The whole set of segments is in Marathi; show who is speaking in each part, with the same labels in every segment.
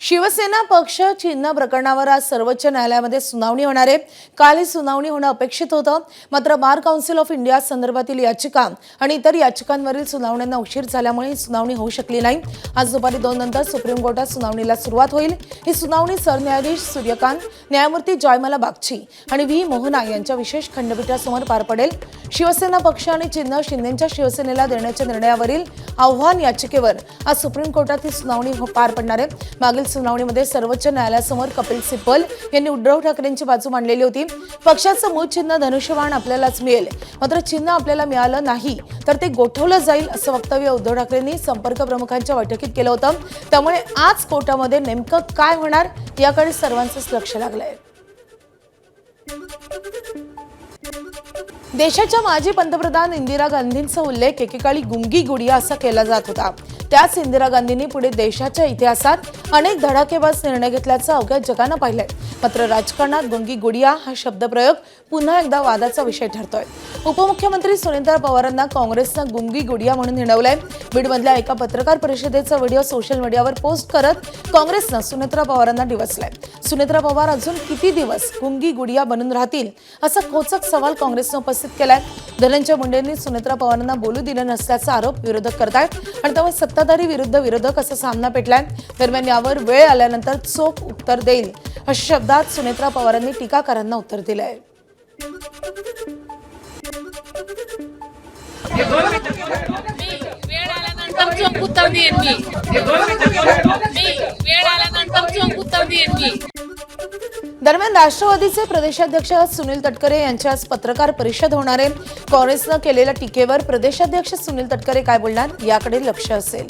Speaker 1: शिवसेना पक्ष चिन्ह प्रकरणावर आज सर्वोच्च न्यायालयामध्ये सुनावणी होणार आहे। काल ही सुनावणी होणं अपेक्षित होतं, मात्र बार काउन्सिल ऑफ इंडिया संदर्भातील याचिका आणि इतर याचिकांवरील सुनावण्यांना उशीर झाल्यामुळे ही सुनावणी होऊ शकली नाही। आज दुपारी 2 नंतर सुप्रीम कोर्टात सुनावणीला सुरुवात होईल। ही सुनावणी सरन्यायाधीश सूर्यकांत, न्यायमूर्ती जयमाला बागची आणि व्ही मोहना यांच्या विशेष खंडपीठासमोर पार पडेल। शिवसेना पक्ष आणि चिन्ह शिंदेच्या शिवसेनेला देण्याच्या निर्णयावरील आव्हान याचिकेवर आज सुप्रीम कोर्टात ही सुनावणी पार पडणार आहे। मागील सुनावणीमध्ये सर्वोच्च न्यायालयासमोर कपिल सिब्बल यांनी उद्धव ठाकरेंची बाजू मांडलेली होती। पक्षाचं मूळ चिन्ह धनुष्यबाण आपल्यालाच मिळेल, मात्र चिन्ह आपल्याला मिळालं नाही तर ते गोठवलं जाईल असं वक्तव्य उद्धव ठाकरेंनी संपर्क प्रमुखांच्या बैठकीत केलं होतं। त्यामुळे आज कोर्टामध्ये नेमकं काय होणार याकडे सर्वांचंच लक्ष लागलंय। देशाच्या माजी पंतप्रधान इंदिरा गांधींचा उल्लेख एकेकाळी गुंगी गुडिया असा केला जात होता। त्याच इंदिरा गांधींनी पुढे देशाच्या इतिहासात अनेक धडाकेबाज निर्णय घेतल्याचं अवघ्या जगानं पाहिलंय। मात्र राजकारणात गुंगी गुडिया हा शब्दप्रयोग पुन्हा एकदा वादाचा विषय ठरतोय। उपमुख्यमंत्री सुनेत्रा पवारांना काँग्रेसनं गुंगी गुडिया म्हणून हिणवलंय। बीडमधल्या एका पत्रकार परिषदेचा व्हिडिओ सोशल मीडियावर पोस्ट करत काँग्रेसनं सुनेत्रा पवारांना डिवचलंय। सुनेत्रा पवार अजून किती दिवस गुंगी गुडिया बनून राहतील असा खोचक सवाल काँग्रेसनं उपस्थित केलाय। धनंजय मुंडेंनी सुनेत्रा पवारांना बोलू दिलं नसल्याचा आरोप विरोधक करतायत आणि त्यामुळे सत्ताधारी विरुद्ध विरोधक असा सामना पेटलाय। दरम्यान यावर वेळ आल्यानंतर चोख उत्तर देईल अशा शब्दात सुनेत्रा पवारांनी टीकाकारांना उत्तर दिलंय। दरम्यान राष्ट्रवादीचे प्रदेशाध्यक्ष सुनील तटकरे यांची आज पत्रकार परिषद होणार आहे। काँग्रेसनं केलेल्या टीकेवर प्रदेशाध्यक्ष सुनील तटकरे काय बोलणार याकडे लक्ष असेल।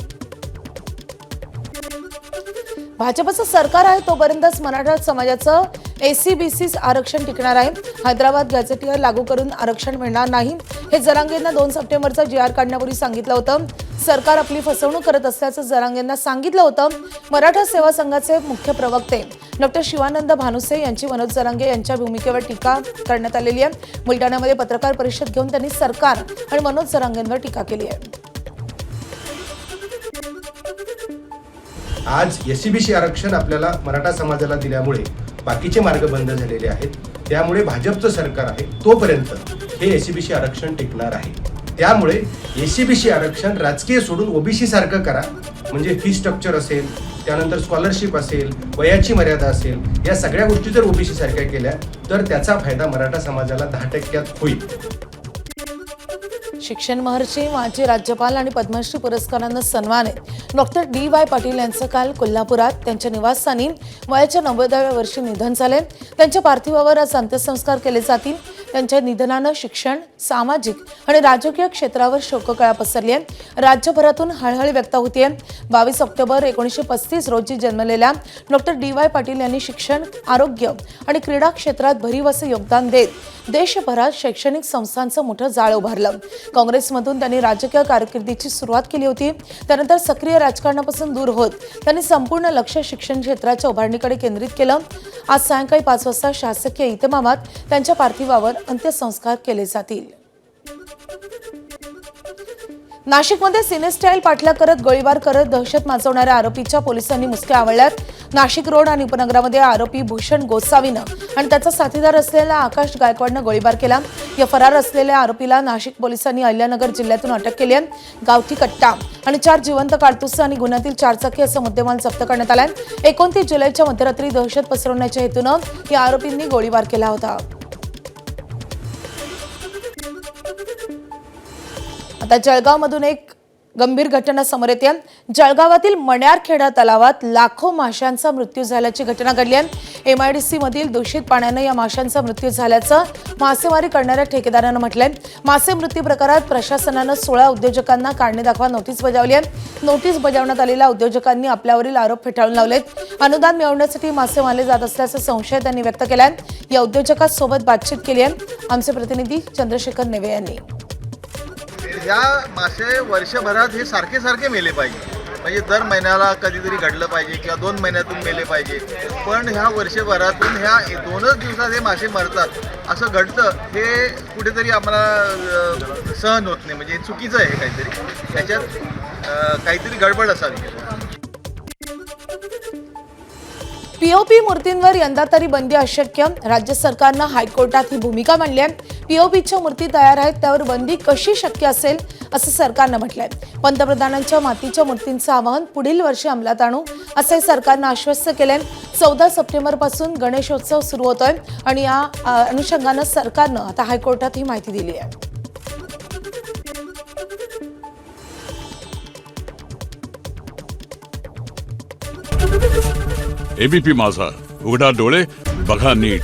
Speaker 1: भाजपचं सरकार आहे तोपर्यंतच मराठा समाजाचं एससीबीसी आरक्षण टिकणार आहे। हैदराबाद गॅझेटियर लागू करून आरक्षण मिळणार नाही हे जरांगेंना 2 सप्टेंबरचा GR काढण्यापूर्वी सांगितलं होतं। सरकार आपली फसवणूक करत असल्याचं जरांगेंना सांगितलं होतं। मराठा सेवा संघाचे मुख्य प्रवक्ते डॉक्टर शिवानंद भानुसे यांची मनोज जरांगे यांच्या भूमिकेवर टीका करण्यात आलेली आहे। बुलढाण्यामध्ये पत्रकार परिषद घेऊन त्यांनी सरकार आणि मनोज जरांगेंवर टीका केली आहे।
Speaker 2: आज एससीबीसी आरक्षण आपल्याला मराठा समाजाला दिल्यामुळे बाकीचे मार्ग बंद झालेले आहेत। त्यामुळे भाजपचं सरकार आहे तोपर्यंत हे एससीबीसी आरक्षण टिकणार आहे। त्यामुळे एससीबीसी आरक्षण राजकीय सोडून ओबीसी सारखं करा, म्हणजे फी स्ट्रक्चर असेल, त्यानंतर स्कॉलरशिप असेल, वयाची मर्यादा असेल, या सगळ्या गोष्टी जर ओबीसी सारख्या केल्या तर त्याचा फायदा मराठा समाजाला 10% होईल।
Speaker 1: शिक्षण महर्षी माजी राज्यपाल आणि पद्मश्री पुरस्कारानं सन्मानित डॉक्टर DY पाटील यांचं काल कोल्हापुरात त्यांच्या निवासस्थानी वयाच्या 90व्या वर्षी निधन झाले। त्यांच्या पार्थिवावर आज अंत्यसंस्कार केले जातील। त्यांच्या निधनानं शिक्षण, सामाजिक आणि राजकीय क्षेत्रावर शोककळा पसरली आहे। राज्यभरातून हळहळ व्यक्त होतीये। 22 ऑक्टोबर 1935 रोजी जन्मलेल्या डॉक्टर DY पाटील यांनी शिक्षण, आरोग्य आणि क्रीडा क्षेत्रात भरीव असं योगदान देत देशभरात शैक्षणिक संस्थांचं मोठं जाळं उभारलं। काँग्रेसमधून त्यांनी राजकीय कारकिर्दीची सुरुवात केली होती। त्यानंतर सक्रिय राजकारणापासून दूर होत त्यांनी संपूर्ण लक्ष शिक्षण क्षेत्राच्या उभारणीकडे केंद्रित केलं। आज सायंकाळी 5 वाजता शासकीय इतमामात त्यांच्या पार्थिवावर अंत्यसंस्कार केले जातील। नाशिकमध्ये सिनेस्टाईल पाठलाग करत गोळीबार करत दहशत माजवणाऱ्या आरोपीच्या पोलिसांनी मुसक्या आवळल्यात। नाशिक रोड आणि उपनगरामध्ये आरोपी भूषण गोसावीनं आणि त्याचा साथीदार असलेला आकाश गायकवाडनं गोळीबार केला। या फरार असलेल्या आरोपीला नाशिक पोलिसांनी अहिल्यानगर जिल्ह्यातून अटक केली आहे। गावठी कट्टा आणि 4 जिवंत काडतुस आणि गुन्ह्यातील 4 चाकी असा मुद्देमाल जप्त करण्यात आलाय। 29 जुलैच्या मध्यरात्री दहशत पसरवण्याच्या हेतूनं या आरोपींनी गोळीबार केला होता। आता जळगावमधून एक गंभीर घटना समोर येते। जळगावातील मण्यारखेडा तलावात लाखो माशांचा मृत्यू झाल्याची घटना घडली आहे। MIDC मधील दूषित पाण्याने या माशांचा मृत्यू झाल्याचं मासेमारी करणाऱ्या ठेकेदारानं म्हटलंय। मासे मृत्यू प्रकारात प्रशासनानं 16 उद्योजकांना कारणे दाखवा नोटीस बजावली आहे। नोटीस बजावण्यात आलेल्या उद्योजकांनी आपल्यावरील आरोप फेटाळून लावलेत। अनुदान मिळवण्यासाठी मासे मारले जात असल्याचा संशय त्यांनी व्यक्त केलाय। या उद्योजकांसोबत बातचीत केली आहे आमचे प्रतिनिधी चंद्रशेखर नेवे यांनी।
Speaker 3: ह्या मासे वर्षभरात हे सारखे मेले पाहिजे, म्हणजे दर महिन्याला कधीतरी घडलं पाहिजे किंवा 2 महिन्यातून मेले पाहिजे। पण ह्या वर्षभरातून ह्या 2च दिवसात हे मासे मरतात असं घडतं, हे कुठेतरी आम्हाला सहन होत नाही। म्हणजे चुकीचं आहे काहीतरी, ह्याच्यात काहीतरी गडबड असावी।
Speaker 1: पीओपी मूर्तींवर यंदा तरी बंदी अशक्य. राज्य सरकारनं हायकोर्टात ही भूमिका मांडली आहे. पीओपीच्या मूर्ती तयार आहेत त्यावर बंदी कशी शक्य असेल असं सरकारनं म्हटलंय. पंतप्रधानांच्या मातीच्या मूर्तींचं आवाहन पुढील वर्षी अंमलात आणू असे सरकारनं आश्वस्त केलंय. 14 सप्टेंबरपासून गणेशोत्सव सुरू होतोय आणि या अनुषंगानं सरकारनं आता हायकोर्टात ही माहिती दिली आहे.
Speaker 4: एबीपी माझा, उघडा डोळे बघा नीट.